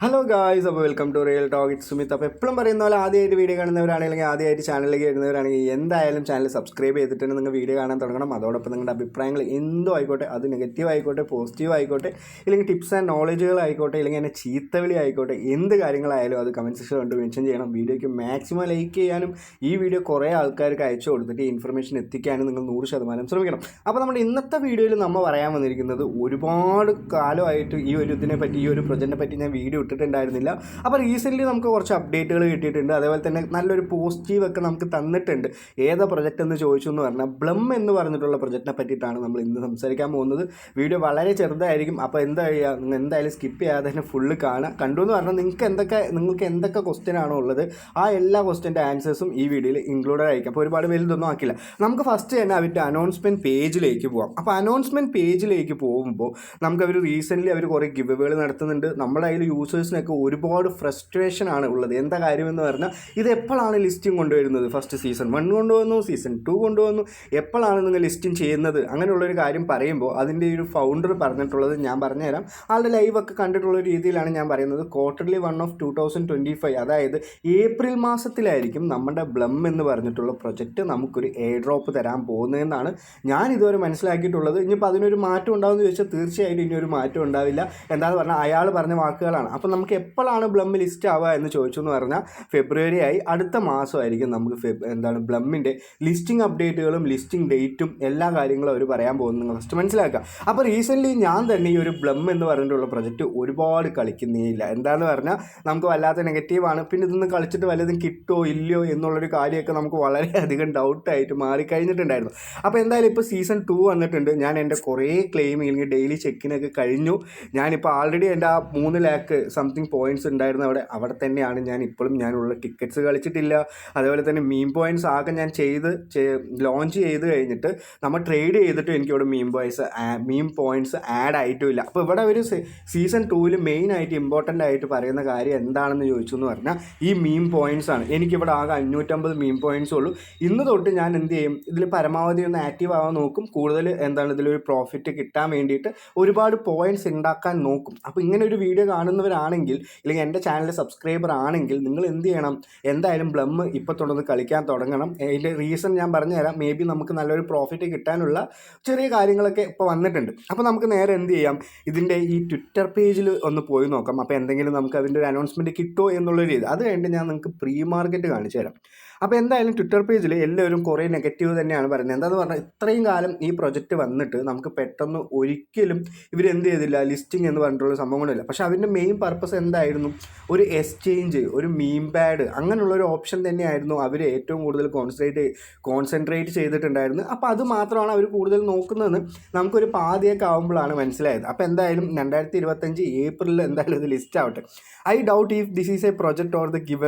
Hello guys, അപ്പോൾ welcome to real talk. It's Sumith. അപ്പോൾ എപ്പോഴും പറയുന്ന പോലെ ആദ്യമായിട്ട് വീഡിയോ കാണുന്നവരാണെങ്കിൽ ആദ്യമായിട്ട് ചാനലിലേക്ക് വരുന്നവരാണെങ്കിൽ എന്തായാലും ചാനൽ സബ്സ്ക്രൈബ് ചെയ്തിട്ട് നിങ്ങൾ വീഡിയോ കാണാൻ തുടങ്ങണം. അതോടൊപ്പം നിങ്ങളുടെ അഭിപ്രായങ്ങൾ എന്തോ ആയിക്കോട്ടെ, അത് നെഗറ്റീവ് ആയിക്കോട്ടെ, പോസിറ്റീവ് ആയിക്കോട്ടെ, ഇല്ലെങ്കിൽ ടിപ്സ് ആൻഡ് നോളജുകൾ ആയിക്കോട്ടെ, ഇല്ലെങ്കിൽ എന്നെ ചീത്തവിളി ആയിക്കോട്ടെ, എന്ത് കാര്യങ്ങളായാലും അത് കമൻറ്റ് സെക്ഷനിൽ കൊണ്ട് മെൻഷൻ ചെയ്യണം. വീഡിയോയ്ക്ക് മാക്സിമം ലൈക്ക് ചെയ്യാനും ഈ വീഡിയോ കുറേ ആൾക്കാർക്ക് അയച്ചു കൊടുത്തിട്ട് ഈ ഇൻഫർമേഷൻ എത്തിക്കാനും നിങ്ങൾ 100% ശ്രമിക്കണം. അപ്പോൾ നമ്മുടെ ഇന്നത്തെ വീഡിയോയിൽ നമ്മൾ പറയാൻ വന്നിരിക്കുന്നത് ഒരുപാട് കാലമായിട്ട് ഈ ഒരു ഇതിനെപ്പറ്റി, ഈ ഒരു പ്രൊജക്റ്റിനെ പറ്റി ഞാൻ വീഡിയോ ഇട്ടിട്ടുണ്ടായിരുന്നില്ല. അപ്പോൾ റീസെൻ്റ്ലി നമുക്ക് കുറച്ച് അപ്ഡേറ്റുകൾ കിട്ടിയിട്ടുണ്ട്. അതേപോലെ തന്നെ നല്ലൊരു പോസിറ്റീവൊക്കെ നമുക്ക് തന്നിട്ടുണ്ട്. ഏതാ പ്രൊജക്റ്റ് എന്ന് ചോദിച്ചു എന്ന് പറഞ്ഞാൽ ബ്ലം എന്ന് പറഞ്ഞിട്ടുള്ള പ്രൊജക്റ്റിനെ പറ്റിയിട്ടാണ് നമ്മൾ ഇന്ന് സംസാരിക്കാൻ പോകുന്നത്. വീഡിയോ വളരെ ചെറുതായിരിക്കും. അപ്പോൾ എന്തായാലും സ്കിപ്പ് ചെയ്യാതെ തന്നെ ഫുള്ള് കാണുക. കണ്ടു എന്ന് പറഞ്ഞാൽ നിങ്ങൾക്ക് എന്തൊക്കെ ക്വസ്റ്റ്യൻ ആണോ ഉള്ളത് ആ എല്ലാ ക്വസ്റ്റ്യൻ്റെ ആൻസേഴ്സും ഈ വീഡിയോയിൽ ഇൻക്ലൂഡഡ് ആയിരിക്കും. അപ്പോൾ ഒരുപാട് വലുതൊന്നും ആക്കില്ല. നമുക്ക് ഫസ്റ്റ് തന്നെ അവരുടെ അനൗൺസ്മെൻറ്റ് പേജിലേക്ക് പോകാം. അപ്പോൾ അനൗൺസ്മെൻറ്റ് പേജിലേക്ക് പോകുമ്പോൾ അവർ റീസെൻ്റ്ലി കുറേ ഗിവ് അവേകൾ നടത്തുന്നുണ്ട്. നമ്മുടെ അതിൽ യൂസേഴ്സിനൊക്കെ ഒരുപാട് ഫ്രസ്ട്രേഷൻ ആണ് ഉള്ളത്. എന്താ കാര്യമെന്ന് പറഞ്ഞാൽ ഇത് എപ്പോഴാണ് ലിസ്റ്റിംഗ് കൊണ്ടുവരുന്നത്? ഫസ്റ്റ് സീസൺ 1 കൊണ്ടുവന്നു, സീസൺ 2 കൊണ്ടുവന്നു, എപ്പോഴാണ് നിങ്ങൾ ലിസ്റ്റിംഗ് ചെയ്യുന്നത്? അങ്ങനെയുള്ളൊരു കാര്യം പറയുമ്പോൾ അതിൻ്റെ ഒരു ഫൗണ്ടർ പറഞ്ഞിട്ടുള്ളത് ഞാൻ പറഞ്ഞുതരാം. ആളുടെ ലൈവൊക്കെ കണ്ടിട്ടുള്ള രീതിയിലാണ് ഞാൻ പറയുന്നത്. ക്വാർട്ടർലി 1 of 2025, അതായത് ഏപ്രിൽ മാസത്തിലായിരിക്കും നമ്മുടെ ബ്ലം എന്ന് പറഞ്ഞിട്ടുള്ള പ്രൊജക്റ്റ് നമുക്കൊരു എയർ ഡ്രോപ്പ് തരാൻ പോകുന്നതെന്നാണ് ഞാൻ ഇതുവരെ മനസ്സിലാക്കിയിട്ടുള്ളത്. ഇനിയിപ്പോൾ അതിനൊരു മാറ്റം ഉണ്ടാകുമെന്ന് ചോദിച്ചാൽ തീർച്ചയായിട്ടും ഇനിയൊരു മാറ്റം ഉണ്ടാവില്ല. എന്താണെന്ന് പറഞ്ഞാൽ അയാൾ പറഞ്ഞ വാക്കുകളാണ്. അപ്പോൾ നമുക്ക് എപ്പോഴാണ് ബ്ലം ലിസ്റ്റ് ആവുക എന്ന് ചോദിച്ചു എന്ന് പറഞ്ഞാൽ ഫെബ്രുവരി ആയി, അടുത്ത മാസമായിരിക്കും നമുക്ക് ബ്ലമ്മിൻ്റെ ലിസ്റ്റിംഗ് അപ്ഡേറ്റുകളും ലിസ്റ്റിംഗ് ഡേറ്റും എല്ലാ കാര്യങ്ങളും അവർ പറയാൻ പോകുന്നത്. നിങ്ങൾ ഫസ്റ്റ് മനസ്സിലാക്കുക. അപ്പോൾ റീസെൻ്റ്ലി ഞാൻ തന്നെ ഈ ഒരു ബ്ലം എന്ന് പറഞ്ഞിട്ടുള്ള പ്രൊജക്റ്റ് ഒരുപാട് കളിക്കുന്നേയില്ല. എന്താണെന്ന് പറഞ്ഞാൽ നമുക്ക് വല്ലാത്ത നെഗറ്റീവാണ്. പിന്നെ ഇതൊന്ന് കളിച്ചിട്ട് വല്ലതും കിട്ടുമോ ഇല്ലയോ എന്നുള്ളൊരു കാര്യമൊക്കെ നമുക്ക് വളരെയധികം ഡൗട്ടായിട്ട് മാറിക്കഴിഞ്ഞിട്ടുണ്ടായിരുന്നു. അപ്പോൾ എന്തായാലും ഇപ്പോൾ സീസൺ 2 വന്നിട്ടുണ്ട്. ഞാൻ എൻ്റെ കുറേ ക്ലെയിം ഇല്ലെങ്കിൽ ഡെയിലി ചെക്കിനൊക്കെ കഴിഞ്ഞു. ഞാനിപ്പോൾ ആൾറെഡി എൻ്റെ ആ 3 ലാക്ക് സംതിങ് പോയിൻറ്റ്സ് ഉണ്ടായിരുന്നു അവിടെ തന്നെയാണ് ഞാൻ ഇപ്പോഴും. ഞാനുള്ള ടിക്കറ്റ്സ് കളിച്ചിട്ടില്ല. അതേപോലെ തന്നെ മീം പോയിൻറ്റ്സ് ആകെ ഞാൻ ലോഞ്ച് ചെയ്ത് കഴിഞ്ഞിട്ട് നമ്മൾ ട്രേഡ് ചെയ്തിട്ടും എനിക്കിവിടെ മീം പോയിൻറ്റ്സ് ആഡ് ആയിട്ടുമില്ല. അപ്പോൾ ഇവിടെ ഒരു സീസൺ 2 മെയിനായിട്ട് ഇമ്പോർട്ടൻ്റ് ആയിട്ട് പറയുന്ന കാര്യം എന്താണെന്ന് ചോദിച്ചു എന്ന് പറഞ്ഞാൽ ഈ മീം പോയിൻറ്റ്സ് ആണ്. എനിക്കിവിടെ ആകെ 550 മീം പോയിൻറ്റ്സ് ഉള്ളൂ. ഇന്ന് തൊട്ട് ഞാൻ എന്ത് ചെയ്യും, ഇതിൽ പരമാവധി ഒന്ന് ആക്റ്റീവ് ആവാൻ നോക്കും. കൂടുതൽ ഇതിലൊരു പ്രോഫിറ്റ് കിട്ടാൻ വേണ്ടിയിട്ട് ഒരുപാട് പോയിൻറ്റ്സ് ഉണ്ടാക്കാൻ നോക്കും. അപ്പോൾ ഇങ്ങനെ ഒരു വീഡിയോ കാണുന്നവരാണെങ്കിൽ, അല്ലെങ്കിൽ എൻ്റെ ചാനൽ സബ്സ്ക്രൈബർ ആണെങ്കിൽ നിങ്ങൾ എന്ത് ചെയ്യണം, എന്തായാലും ബ്ലം ഇപ്പോൾ തുടർന്ന് കളിക്കാൻ തുടങ്ങണം. അതിൻ്റെ റീസൺ ഞാൻ പറഞ്ഞുതരാം. മേ ബി നമുക്ക് നല്ലൊരു പ്രോഫിറ്റ് കിട്ടാനുള്ള ചെറിയ കാര്യങ്ങളൊക്കെ ഇപ്പോൾ വന്നിട്ടുണ്ട്. അപ്പോൾ നമുക്ക് നേരെ എന്ത് ചെയ്യാം, ഇതിൻ്റെ ഈ ട്വിറ്റർ പേജിൽ ഒന്ന് പോയി നോക്കാം. അപ്പോൾ എന്തെങ്കിലും നമുക്ക് അതിൻ്റെ ഒരു അനൗൺസ്മെൻറ്റ് കിട്ടുമോ എന്നുള്ളൊരു രീതി. അത് കഴിഞ്ഞിട്ട് ഞാൻ നിങ്ങൾക്ക് പ്രീ മാർക്കറ്റ് കാണിച്ചു തരാം. അപ്പോൾ എന്തായാലും ട്വിറ്റർ പേജിൽ എല്ലാവരും കുറേ നെഗറ്റീവ് തന്നെയാണ് പറയുന്നത്. എന്താണെന്ന് പറഞ്ഞാൽ ഇത്രയും കാലം ഈ പ്രൊജക്റ്റ് വന്നിട്ട് നമുക്ക് പെട്ടെന്ന് ഒരിക്കലും ഇവരെന്ത് ചെയ്തില്ല, ലിസ്റ്റിംഗ് എന്ന് പറഞ്ഞിട്ടുള്ള സംഭവങ്ങളില്ല. പക്ഷേ അതിൻ്റെ മെയിൻ പർപ്പസ് എന്തായിരുന്നു, ഒരു എക്സ്ചേഞ്ച്, ഒരു മീം പാഡ്, അങ്ങനെയുള്ളൊരു ഓപ്ഷൻ തന്നെയായിരുന്നു അവർ ഏറ്റവും കൂടുതൽ കോൺസെൻട്രേറ്റ് ചെയ്തിട്ടുണ്ടായിരുന്നു. അപ്പോൾ അത് മാത്രമാണ് അവർ കൂടുതൽ നോക്കുന്നതെന്ന് നമുക്കൊരു പാതിയൊക്കെ ആകുമ്പോഴാണ് മനസ്സിലായത്. അപ്പോൾ എന്തായാലും 2025 ഏപ്രിലിൽ എന്തായാലും ഇത് ലിസ്റ്റ് ആവട്ടെ. I doubt if this is a project or the give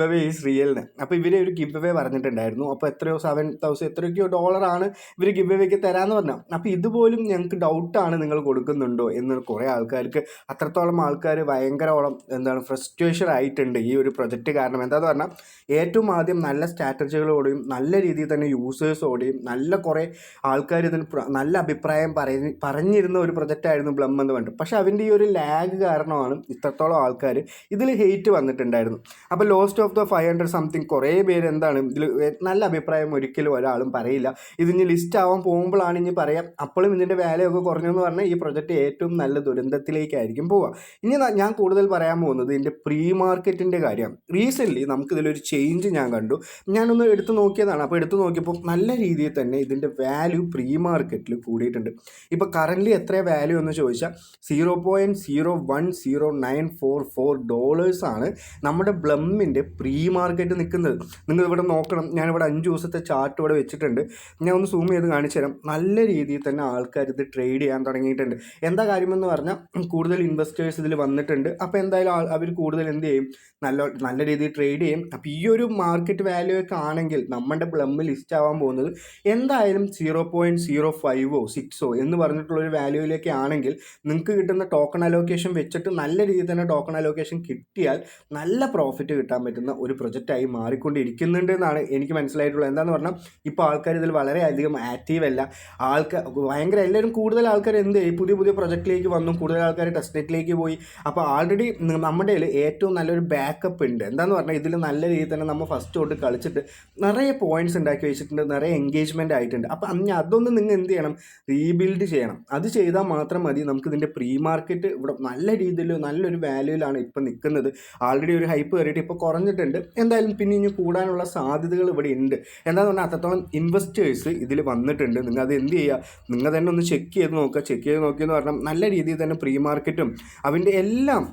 away is റിയൽന്ന്. അപ്പോൾ ഇവർ ഒരു ഗിവ് അവേ പറഞ്ഞിട്ടുണ്ടായിരുന്നു. അപ്പോൾ എത്രയോ $7,000 ഡോളറാണ് ഇവർ ഗിവ് അവേക്ക് തരാമെന്ന് പറഞ്ഞാൽ. അപ്പോൾ ഇതുപോലും ഞങ്ങൾക്ക് ഡൗട്ടാണ് നിങ്ങൾ കൊടുക്കുന്നുണ്ടോ എന്ന് കുറേ ആൾക്കാർക്ക്, അത്രത്തോളം ആൾക്കാർ ഭയങ്കരോളം ഫ്രസ്ട്രേഷൻ ആയിട്ടുണ്ട് ഈ ഒരു പ്രൊജക്റ്റ് കാരണം. എന്താണെന്ന് പറഞ്ഞാൽ ഏറ്റവും ആദ്യം നല്ല സ്ട്രാറ്റജികളോടെയും നല്ല രീതിയിൽ തന്നെ യൂസേഴ്സോടെയും നല്ല കുറേ ആൾക്കാർ ഇതിന് നല്ല അഭിപ്രായം പറഞ്ഞിരുന്ന ഒരു പ്രൊജക്റ്റായിരുന്നു ബ്ലം എന്ന് പറഞ്ഞിട്ട്. പക്ഷേ അതിൻ്റെ ഈ ഒരു ലാഗ് കാരണമാണ് ഇത്രത്തോളം ആൾക്കാർ ഇതിൽ ഹെയ്റ്റ് വന്നിട്ടുണ്ടായിരുന്നു. അപ്പോൾ ലോസ്റ്റ് ഓഫ് ദ 500 സംതിങ് കുറേ പേര് ഇതിൽ നല്ല അഭിപ്രായം ഒരിക്കലും ഒരാളും പറയില്ല. ഇതിന് ലിസ്റ്റ് ആവാൻ പോകുമ്പോഴാണ് ഇനി പറയാം. അപ്പോഴും ഇതിൻ്റെ വാല്യൂ കുറഞ്ഞെന്ന് പറഞ്ഞാൽ ഈ പ്രൊജക്റ്റ് ഏറ്റവും നല്ല ദുരന്തത്തിലേക്കായിരിക്കും പോവുക. ഇനി ഞാൻ കൂടുതൽ പറയാൻ പോകുന്നത് ഇതിൻ്റെ പ്രീ മാർക്കറ്റിൻ്റെ കാര്യമാണ്. റീസെൻ്റ്ലി നമുക്കിതിലൊരു ചേഞ്ച് ഞാൻ കണ്ടു. ഞാനൊന്ന് എടുത്തു നോക്കിയതാണ്. അപ്പോൾ എടുത്തു നോക്കിയപ്പോൾ നല്ല രീതിയിൽ തന്നെ ഇതിൻ്റെ വാല്യൂ പ്രീ മാർക്കറ്റിൽ കൂടിയിട്ടുണ്ട്. ഇപ്പോൾ കറൻ്റ്ലി എത്ര വാല്യൂ എന്ന് ചോദിച്ചാൽ $0.0109444 ആണ് നമ്മുടെ ബ്ലമ്മിൻ്റെ പ്രീ മാർക്കറ്റ് നിൽക്കുന്നത്. നിങ്ങളിവിടെ നോക്കണം. ഞാനിവിടെ 5 ദിവസത്തെ ചാർട്ട് ഇവിടെ വെച്ചിട്ടുണ്ട്. ഞാൻ ഒന്ന് സൂം ചെയ്ത് കാണിച്ചു തരാം. നല്ല രീതിയിൽ തന്നെ ആൾക്കാർ ഇത് ട്രേഡ് ചെയ്യാൻ തുടങ്ങിയിട്ടുണ്ട്. എന്താ കാര്യമെന്ന് പറഞ്ഞാൽ കൂടുതൽ ഇൻവെസ്റ്റേഴ്സ് ഇതിൽ വന്നിട്ടുണ്ട്. അപ്പോൾ എന്തായാലും അവർ കൂടുതൽ എന്ത് ചെയ്യും, നല്ല രീതിയിൽ ട്രേഡ് ചെയ്യും. അപ്പോൾ ഈ ഒരു മാർക്കറ്റ് വാല്യൂ ഒക്കെ ആണെങ്കിൽ നമ്മുടെ ബ്ലമ്മിൽ ലിസ്റ്റ് ആവാൻ പോകുന്നത് എന്തായാലും 0.05 6 എന്ന് പറഞ്ഞിട്ടുള്ളൊരു വാല്യൂയിലേക്ക് ആണെങ്കിൽ നിങ്ങൾക്ക് കിട്ടുന്ന ടോക്കൺ അലോക്കേഷൻ വെച്ചിട്ട് നല്ല രീതിയിൽ തന്നെ ടോക്കൺ അലോക്കേഷൻ കിട്ടിയാൽ നല്ല പ്രോഫിറ്റ് കിട്ടാൻ പറ്റുന്ന ഒരു പ്രൊജക്റ്റായി മാറിക്കൊണ്ടിരിക്കും. പോയിക്കൊണ്ടിരിക്കുന്നുണ്ട് എന്നാണ് എനിക്ക് മനസ്സിലായിട്ടുള്ളത്. എന്താണെന്ന് പറഞ്ഞാൽ ഇപ്പോൾ ആൾക്കാർ ഇതിൽ വളരെയധികം ആക്റ്റീവ് അല്ല. ഭയങ്കര എല്ലാവരും കൂടുതൽ ആൾക്കാർ എന്ത് ചെയ്യും, പുതിയ പുതിയ പ്രൊജക്റ്റിലേക്ക് വന്നു, കൂടുതൽ ആൾക്കാർ ടെസ്റ്റ് നെറ്റിലേക്ക് പോയി. അപ്പോൾ ആൾറെഡി നമ്മുടെ ഏറ്റവും നല്ലൊരു ബാക്കപ്പ് ഉണ്ട്. എന്താണെന്ന് പറഞ്ഞാൽ ഇതിൽ നല്ല രീതിയിൽ തന്നെ നമ്മൾ ഫസ്റ്റ് തൊട്ട് കളിച്ചിട്ട് നിറയെ പോയിന്റ്സ് ഉണ്ടാക്കി വെച്ചിട്ടുണ്ട്, നിറയെ എൻഗേജ്മെൻറ്റ് ആയിട്ടുണ്ട്. അപ്പോൾ അതൊന്നും നിങ്ങൾ എന്ത് ചെയ്യണം, റീബിൽഡ് ചെയ്യണം. അത് ചെയ്താൽ മാത്രം മതി നമുക്ക് ഇതിൻ്റെ പ്രീ മാർക്കറ്റ് ഇവിടെ നല്ല രീതിയിൽ നല്ലൊരു വാല്യൂവിലാണ് ഇപ്പോൾ നിൽക്കുന്നത്. ആൾറെഡി ഒരു ഹൈപ്പ് കയറിയിട്ട് ഇപ്പോൾ കുറഞ്ഞിട്ടുണ്ട്. എന്തായാലും പിന്നെ ഇനി കൂടാനുള്ള സാധ്യതകൾ ഇവിടെ ഉണ്ട്. എന്താണെന്ന് പറഞ്ഞാൽ അത്രത്തോളം ഇൻവെസ്റ്റേഴ്സ് ഇതിൽ വന്നിട്ടുണ്ട്. നിങ്ങൾ അത് എന്ത് ചെയ്യുക, നിങ്ങൾ തന്നെ ഒന്ന് ചെക്ക് ചെയ്ത് നോക്കുക. ചെക്ക് ചെയ്ത് നോക്കിയെന്ന് പറഞ്ഞാൽ നല്ല രീതിയിൽ തന്നെ പ്രീ മാർക്കറ്റും അതിൻ്റെ എല്ലാം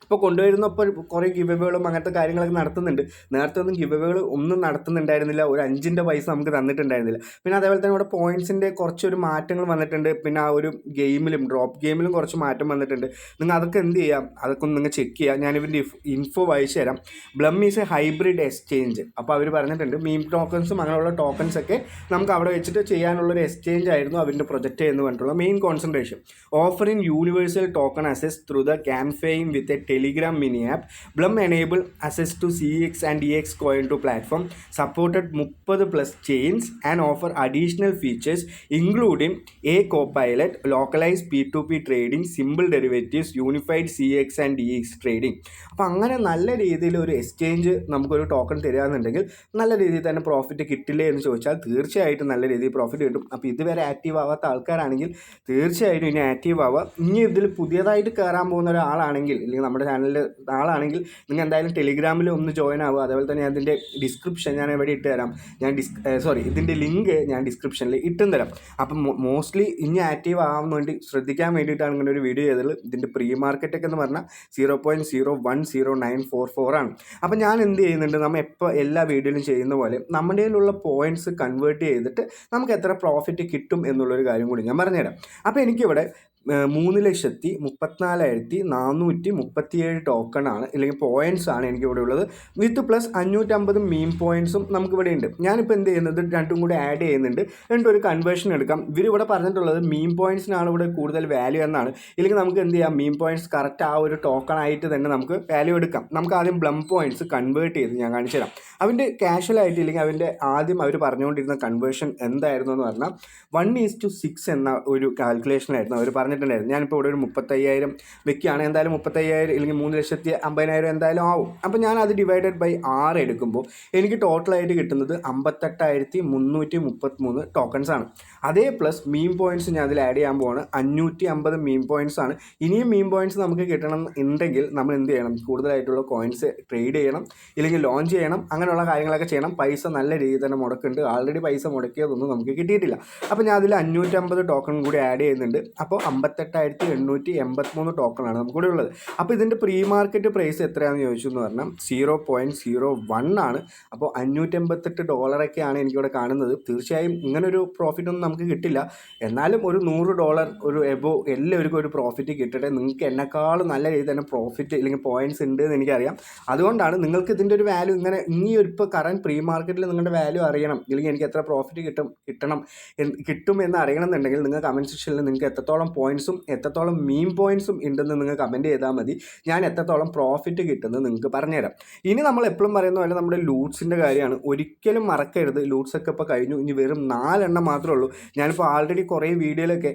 ഇപ്പോൾ കൊണ്ടുവരുന്നപ്പോൾ കുറേ ഗിവവേകളും അങ്ങനത്തെ കാര്യങ്ങളൊക്കെ നടത്തുന്നുണ്ട്. നേരത്തെ ഒന്നും ഗിവവേകൾ ഒന്നും നടത്തുന്നുണ്ടായിരുന്നില്ല, ഒരു 5 പൈസ നമുക്ക് തന്നിട്ടുണ്ടായിരുന്നില്ല. പിന്നെ അതേപോലെ തന്നെ ഇവിടെ പോയിൻറ്റ്സിൻ്റെ കുറച്ചൊരു മാറ്റങ്ങൾ വന്നിട്ടുണ്ട്. പിന്നെ ആ ഒരു ഗെയിമിലും ഡ്രോപ്പ് ഗെയിമിലും കുറച്ച് മാറ്റം വന്നിട്ടുണ്ട്. നിങ്ങൾ അതൊക്കെ എന്ത് ചെയ്യാം, അതൊക്കെ ഒന്ന് നിങ്ങൾ ചെക്ക് ചെയ്യുക. ഞാനിവൻ്റെ ഇൻഫോ വായിച്ചു തരാം. ബ്ലം ഈസ് എ ഹൈബ്രിഡ് എക്സ്ചേഞ്ച്. അപ്പോൾ അവർ പറഞ്ഞിട്ടുണ്ട് മീം ടോക്കൺസും അങ്ങനെയുള്ള ടോക്കൺസൊക്കെ നമുക്ക് അവിടെ വെച്ചിട്ട് ചെയ്യാനുള്ളൊരു എക്സ്ചേഞ്ച് ആയിരുന്നു അവൻ്റെ പ്രൊജക്റ്റ് എന്ന് പറഞ്ഞിട്ടുള്ള main concentration. Offering universal token access through the campaign with a Telegram mini app. Blum enable access to CX and EX coin to platform, supported 30+ chains and offer additional features including a copilot, localized P2P trading, simple derivatives, unified CX and EX trading. അപ്പോൾ അങ്ങനെ നല്ല രീതിയിൽ ഒരു exchange നമുക്കൊരു token തരികയാണെന്നുണ്ടെങ്കിൽ നല്ല രീതിയിൽ തന്നെ profit കിട്ടില്ലേ എന്ന് ചോദിച്ചാൽ തീർച്ചയായിട്ടും നല്ല രീതിയിൽ പ്രോഫിറ്റ് കിട്ടും. അപ്പോൾ ഇതുവരെ ആക്റ്റീവ് ആവാത്ത ആൾക്കാരാണെങ്കിൽ തീർച്ചയായിട്ടും ഇനി ആക്റ്റീവ് ആവുക. ഇനി ഇതിൽ പുതിയതായിട്ട് കയറാൻ പോകുന്ന ഒരാളാണെങ്കിൽ, അല്ലെങ്കിൽ നമ്മുടെ ചാനലിൽ ആളാണെങ്കിൽ നിങ്ങൾ എന്തായാലും ടെലിഗ്രാമിൽ ഒന്ന് ജോയിൻ ആവുക. അതേപോലെ തന്നെ അതിൻ്റെ ഡിസ്ക്രിപ്ഷൻ ഞാൻ എവിടെ ഇട്ട് തരാം, ഇതിൻ്റെ ലിങ്ക് ഞാൻ ഡിസ്ക്രിപ്ഷനിൽ ഇട്ടും തരാം. അപ്പം മോസ്റ്റ്ലി ഇനി ആക്റ്റീവ് ആവാൻ വേണ്ടി ശ്രദ്ധിക്കാൻ വേണ്ടിയിട്ടാണ് ഇങ്ങനെ ഒരു വീഡിയോ ചെയ്തത്. ഇതിൻ്റെ പ്രീ മാർക്കറ്റൊക്കെ എന്ന് പറഞ്ഞാൽ 0.010944 ആണ്. അപ്പം ഞാൻ എന്ത് ചെയ്യുന്നുണ്ട്, നമ്മൾ എപ്പോൾ എല്ലാ വീഡിയോയിലും ചെയ്യുന്ന പോലെ നമ്മുടെ കയ്യിലുള്ള പോയിൻറ്റ്സ് കൺവേർട്ട് ചെയ്തിട്ട് നമുക്ക് എത്ര പ്രോഫിറ്റ് കിട്ടും എന്നുള്ളൊരു കാര്യം കൂടി ഞാൻ പറഞ്ഞുതരാം. അപ്പോൾ എനിക്കിവിടെ 3,14,437 ടോക്കണാണ്, അല്ലെങ്കിൽ പോയിൻറ്റ്സ് ആണ് എനിക്കിവിടെ ഉള്ളത്. വിത്ത് പ്ലസ് 550 മീം പോയിൻറ്റ്സും നമുക്കിവിടെ ഉണ്ട്. ഞാനിപ്പോൾ എന്ത് ചെയ്യുന്നത്, രണ്ടും കൂടി ആഡ് ചെയ്യുന്നുണ്ട്. ഒരു കൺവേർഷൻ എടുക്കാം. ഇവരിവിടെ പറഞ്ഞിട്ടുള്ളത് മീം പോയിൻറ്റ്സിനാണ് ഇവിടെ കൂടുതൽ വാല്യൂ എന്നാണ്. ഇല്ലെങ്കിൽ നമുക്ക് എന്ത് ചെയ്യാം, മീം പോയിൻറ്റ്സ് കറക്റ്റ് ആ ഒരു ടോക്കൺ ആയിട്ട് തന്നെ നമുക്ക് വാല്യൂ എടുക്കാം. നമുക്ക് ആദ്യം ബ്ലം പോയിൻറ്റ്സ് കൺവേർട്ട് ചെയ്ത് ഞാൻ കാണിച്ചു തരാം. അവൻ്റെ കാഷ്വലായിട്ട്, ഇല്ലെങ്കിൽ അവൻ്റെ ആദ്യം അവർ പറഞ്ഞുകൊണ്ടിരുന്ന കൺവേർഷൻ എന്തായിരുന്നു എന്ന് പറഞ്ഞാൽ 1:6 എന്ന ഒരു കാൽക്കുലേഷനായിരുന്നു അവർ പറഞ്ഞിട്ടുണ്ടായിരുന്നു. ഞാനിപ്പോൾ ഇവിടെ ഒരു 35,000 വെക്കുകയാണ്. എന്തായാലും 35,000 അല്ലെങ്കിൽ 3,50,000 എന്തായാലും ആവും. അപ്പോൾ ഞാൻ അത് ഡിവൈഡഡ് ബൈ 6 എടുക്കുമ്പോൾ എനിക്ക് ടോട്ടലായിട്ട് കിട്ടുന്നത് 58,333 ടോക്കൺസ് ആണ്. അതേ പ്ലസ് മീം പോയിൻറ്റ്സ് ഞാൻ അതിൽ ആഡ് ചെയ്യാൻ പോവാണ്. 550 മീം പോയിൻറ്റ്സ് ആണ്. ഇനിയും മീം പോയിൻറ്റ്സ് നമുക്ക് കിട്ടണം എന്നുണ്ടെങ്കിൽ നമ്മൾ എന്ത് ചെയ്യണം, കൂടുതലായിട്ടുള്ള കോയിൻസ് ട്രേഡ് ചെയ്യണം, ഇല്ലെങ്കിൽ ലോഞ്ച് ചെയ്യണം, അങ്ങനെയുള്ള കാര്യങ്ങളൊക്കെ ചെയ്യണം. പൈസ നല്ല രീതിയിൽ തന്നെ മുടക്കുന്നുണ്ട്. ആൾറെഡി പൈസ മുടക്കിയതൊന്നും നമുക്ക് കിട്ടിയിട്ടില്ല. അപ്പോൾ ഞാൻ അതിൽ 550 ടോക്കൺ കൂടി ആഡ് ചെയ്യുന്നുണ്ട്. അപ്പോൾ 58,883 ടോക്കണാണ് നമുക്കിവിടെ ഉള്ളത്. അപ്പോൾ ഇതിൻ്റെ പ്രീ മാർക്കറ്റ് പ്രൈസ് എത്രയാണെന്ന് ചോദിച്ചു എന്ന് പറഞ്ഞാൽ 0.01 ആണ്. അപ്പോൾ $588 എനിക്കിവിടെ കാണുന്നത്. തീർച്ചയായും ഇങ്ങനൊരു പ്രോഫിറ്റ് ഒന്നും നമുക്ക് കിട്ടില്ല. എന്നാലും ഒരു $100 ഒരു എബോ എല്ലാവർക്കും ഒരു പ്രോഫിറ്റ് കിട്ടട്ടെ. നിങ്ങൾക്ക് എന്നെക്കാളും നല്ല രീതിയിൽ തന്നെ പ്രോഫിറ്റ് അല്ലെങ്കിൽ പോയിൻറ്റ്സ് ഉണ്ട് എന്ന് എനിക്കറിയാം. അതുകൊണ്ടാണ് നിങ്ങൾക്ക് ഇതിൻ്റെ ഒരു വാല്യൂ ഇങ്ങനെ ഇപ്പോൾ കറൻറ്റ് പ്രീ മാർക്കറ്റിൽ നിങ്ങളുടെ വാല്യൂ അറിയണം, ഇല്ലെങ്കിൽ എനിക്ക് എത്ര പ്രോഫിറ്റ് കിട്ടും എന്ന് അറിയണമെന്നുണ്ടെങ്കിൽ നിങ്ങൾ കമൻറ്റ് സെക്ഷനിൽ നിങ്ങൾക്ക് എത്രത്തോളം പോയിൻറ്റ്സും എത്രത്തോളം മീം പോയിൻറ്റ്സും ഉണ്ടെന്ന് നിങ്ങൾ കമൻറ്റ് ചെയ്താൽ മതി. ഞാൻ എത്രത്തോളം പ്രോഫിറ്റ് കിട്ടുന്നത് നിങ്ങൾക്ക് പറഞ്ഞുതരാം. ഇനി നമ്മൾ എപ്പോഴും പറയുന്ന പോലെ നമ്മുടെ ലൂട്ട്സിൻ്റെ കാര്യമാണ്. ഒരിക്കലും മറക്കരുത്. ലൂട്ട്സൊക്കെ ഇപ്പോൾ കഴിഞ്ഞു. ഇനി വെറും 4 എണ്ണം മാത്രമേ ഉള്ളൂ. ഞാനിപ്പോൾ ആൾറെഡി കുറേ വീഡിയോയിലൊക്കെ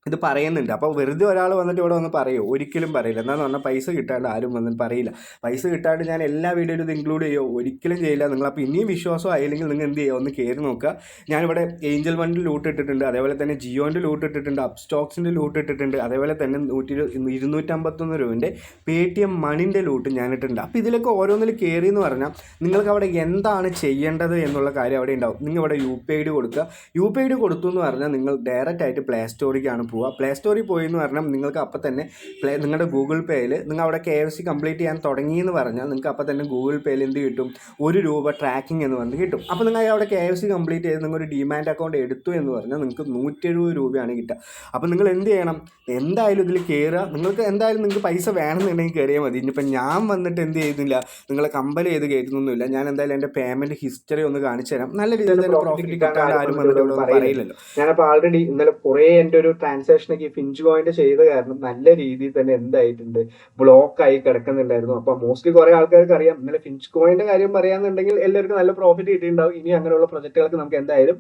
ഇത് പറയുന്നുണ്ട്. അപ്പോൾ വെറുതെ ഒരാൾ വന്നിട്ട് ഇവിടെ വന്ന് പറയുമോ? ഒരിക്കലും പറയില്ല. എന്താണെന്ന് പറഞ്ഞാൽ പൈസ കിട്ടാണ്ട് ആരും വന്നിട്ട് പറയില്ല. പൈസ കിട്ടാണ്ട് ഞാൻ എല്ലാ വീഡിയോയിലും ഇത് ഇൻക്ലൂഡ് ചെയ്യുമോ? ഒരിക്കലും ചെയ്യില്ല. നിങ്ങൾ ഇനിയും വിശ്വാസം ആയില്ലെങ്കിൽ നിങ്ങൾ എന്ത് ചെയ്യുക, ഒന്ന് കയറി നോക്കുക. ഞാനിവിടെ ഏഞ്ചൽ വണ്ടിൽ ലൂട്ട് ഇട്ടിട്ടുണ്ട്, അതേപോലെ തന്നെ ജിയോൻ്റെ ലൂട്ട് ഇട്ടിട്ടുണ്ട്, അപ്സ്റ്റോക്സിൻ്റെ ലൂട്ട് ഇട്ടിട്ടുണ്ട്, അതേപോലെ തന്നെ 251 രൂപൻ്റെ പേടിഎം മണിൻ്റെ ലൂട്ട് ഞാനിട്ടുണ്ട്. അപ്പോൾ ഇതിലൊക്കെ ഓരോന്നിൽ കയറി എന്ന് പറഞ്ഞാൽ നിങ്ങൾക്ക് അവിടെ എന്താണ് ചെയ്യേണ്ടത് എന്നുള്ള കാര്യം അവിടെ ഉണ്ടാവും. നിങ്ങൾ ഇവിടെ UPI കൊടുക്കുക. UPI കൊടുത്തു എന്ന് പറഞ്ഞാൽ നിങ്ങൾ ഡയറക്റ്റ് ആയിട്ട് പ്ലേ സ്റ്റോറിലേക്കാണ് പോവുക. പ്ലേ സ്റ്റോറിൽ പോയി എന്ന് പറഞ്ഞാൽ നിങ്ങൾക്ക് അപ്പം തന്നെ നിങ്ങളുടെ ഗൂഗിൾ പേയിൽ നിങ്ങൾ അവിടെ KYC കംപ്ലീറ്റ് ചെയ്യാൻ തുടങ്ങിയെന്ന് പറഞ്ഞാൽ നിങ്ങൾക്ക് അപ്പം തന്നെ ഗൂഗിൾ പേയിൽ എന്ത് കിട്ടും, ₹1 ട്രാക്കിംഗ് എന്ന് പറഞ്ഞ് കിട്ടും. അപ്പോൾ നിങ്ങൾ അവിടെ KYC കംപ്ലീറ്റ് ചെയ്ത് നിങ്ങൾ ഒരു ഡിമാൻഡ് അക്കൗണ്ട് എടുത്തു എന്ന് പറഞ്ഞാൽ നിങ്ങൾക്ക് 170 രൂപയാണ് കിട്ടുക. അപ്പോൾ നിങ്ങൾ എന്ത് ചെയ്യണം, എന്തായാലും ഇതിൽ കയറുക. നിങ്ങൾക്ക് പൈസ വേണമെന്നുണ്ടെങ്കിൽ കയറിയാൽ മതി. ഇനിയിപ്പോൾ ഞാൻ വന്നിട്ട് എന്ത് ചെയ്യുന്നില്ല, നിങ്ങളെ കമ്പൽ ചെയ്ത് കയറ്റുന്നൊന്നുമില്ല. ഞാൻ എന്തായാലും എൻ്റെ പേയ്മെൻറ്റ് ഹിസ്റ്ററി ഒന്ന് കാണിച്ചു തരാം. നല്ല രീതിയിൽ തന്നെ പ്രോഫിറ്റ് കിട്ടാണ്ട് ആരും വന്നിട്ട് പറയില്ലല്ലോ. ഞാനപ്പോൾ ആൾറെഡി ഇന്നലെ കുറേ എൻ്റെ ഒരു ട്രാൻസാക്ഷൻ ട്രാൻസാക്ഷനൊക്കെ ഈ ഫിഞ്ച് കോയിന്റെ ചെയ്ത കാരണം നല്ല രീതിയിൽ തന്നെ എന്തായിട്ടുണ്ട്, ബ്ലോക്ക് ആയി കിടക്കുന്നുണ്ടായിരുന്നു. അപ്പൊ മോസ്റ്റ്ലി കുറെ ആൾക്കാർക്ക് അറിയാം. ഇന്നലെ ഫിഞ്ച് കോയിന്റെ കാര്യം പറയാന്നുണ്ടെങ്കിൽ എല്ലാവർക്കും നല്ല പ്രോഫിറ്റ് കിട്ടിയിട്ടുണ്ടാവും. ഇനി അങ്ങനെയുള്ള പ്രൊജക്ടുകൾക്ക് നമുക്ക് എന്തായാലും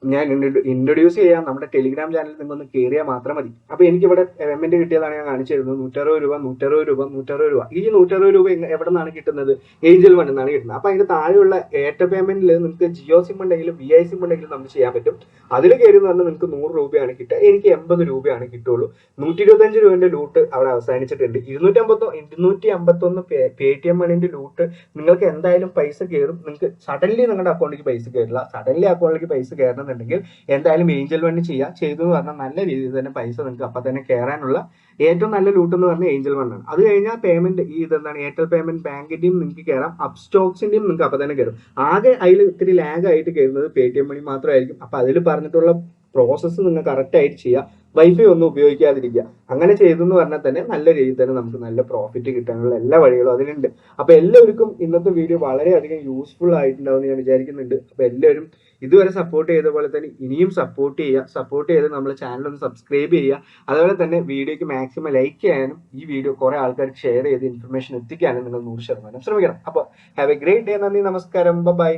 ഞാൻ ഇൻട്രൊഡ്യൂസ് ചെയ്യാം. നമ്മുടെ ടെലിഗ്രാം ചാനലിൽ നിന്നൊന്ന് കയറിയാൽ മാത്രം മതി. അപ്പൊ എനിക്കിവിടെ പേയ്മെന്റ് കിട്ടിയതാണ് ഞാൻ കാണിച്ചു തരുന്നത്. 160 രൂപ 160 രൂപ 160 രൂപ. ഈ 160 രൂപ എവിടെ നിന്നാണ് കിട്ടുന്നത്? ഏഞ്ചൽ വൺ എന്നാണ് കിട്ടുന്നത്. അപ്പൊ അതിന്റെ താഴെയുള്ള എയർടെൽ പേയ്മെന്റിൽ നിങ്ങൾക്ക് ജിയോ സിം ഉണ്ടെങ്കിലും VI സിം ഉണ്ടെങ്കിലും നമുക്ക് ചെയ്യാൻ പറ്റും. അതിൽ കയറി എന്ന് പറഞ്ഞാൽ നിങ്ങൾക്ക് 100 രൂപയാണ് കിട്ടുക. എനിക്ക് 80 രൂപയാണ് കിട്ടുള്ളൂ. 125 രൂപന്റെ ലൂട്ട് അവിടെ അവസാനിച്ചിട്ടുണ്ട്. 251 പേടിഎം മണിന്റെ ലൂട്ട് നിങ്ങൾക്ക് എന്തായാലും പൈസ കയറും. നിങ്ങൾക്ക് സഡൻലി നിങ്ങളുടെ അക്കൗണ്ടിലേക്ക് പൈസ കയറില്ല. സഡൻലി അക്കൗണ്ടിലേക്ക് പൈസ കയറണം ുണ്ടെങ്കിൽ എന്തായാലും ഏഞ്ചൽ വൺ ചെയ്യാം. ചെയ്തു എന്ന് പറഞ്ഞാൽ നല്ല രീതിയിൽ തന്നെ പൈസ നിങ്ങൾക്ക് അപ്പൊ തന്നെ കയറാനുള്ള ഏറ്റവും നല്ല ലൂട്ട് എന്ന് പറഞ്ഞാൽ ഏഞ്ചൽ വൺ ആണ്. അത് കഴിഞ്ഞാൽ പേയ്മെന്റ് ഈ ഇതെന്താണ് എയർടെൽ പേയ്മെന്റ് ബാങ്കിന്റെയും നിങ്ങൾക്ക് കയറാം, അപ്സ്റ്റോക്സിന്റെയും നിങ്ങൾക്ക് അപ്പൊ തന്നെ കയറും. ആകെ അതിൽ ഇത്തിരി ലാഗ് ആയിട്ട് കയറുന്നത് പേടിഎം മണി മാത്രമായിരിക്കും. അപ്പൊ അതിൽ പറഞ്ഞിട്ടുള്ള പ്രോസസ്സ് നിങ്ങൾ കറക്റ്റ് ആയിട്ട് ചെയ്യുക. വൈഫൈ ഒന്നും ഉപയോഗിക്കാതിരിക്കുക. അങ്ങനെ ചെയ്തെന്ന് പറഞ്ഞാൽ തന്നെ നല്ല രീതിയിൽ തന്നെ നമുക്ക് നല്ല പ്രോഫിറ്റ് കിട്ടാനുള്ള എല്ലാ വഴികളും അതിലുണ്ട്. അപ്പൊ എല്ലാവർക്കും ഇന്നത്തെ വീഡിയോ വളരെയധികം യൂസ്ഫുൾ ആയിട്ടുണ്ടാവും ഞാൻ വിചാരിക്കുന്നുണ്ട്. അപ്പൊ എല്ലാവരും ഇതുവരെ സപ്പോർട്ട് ചെയ്ത പോലെ തന്നെ ഇനിയും സപ്പോർട്ട് ചെയ്യുക. സപ്പോർട്ട് ചെയ്ത് നമ്മുടെ ചാനൽ ഒന്ന് സബ്സ്ക്രൈബ് ചെയ്യുക. അതുപോലെ തന്നെ വീഡിയോക്ക് മാക്സിമം ലൈക്ക് ചെയ്യാനും ഈ വീഡിയോ കുറെ ആൾക്കാർക്ക് ഷെയർ ചെയ്ത് ഇൻഫർമേഷൻ എത്തിക്കാനും നിങ്ങൾ 100% ശ്രമിക്കണം. അപ്പോൾ ഹാവ് എ ഗ്രേറ്റ് ഡേ. നന്ദി, നമസ്കാരം, ബൈ.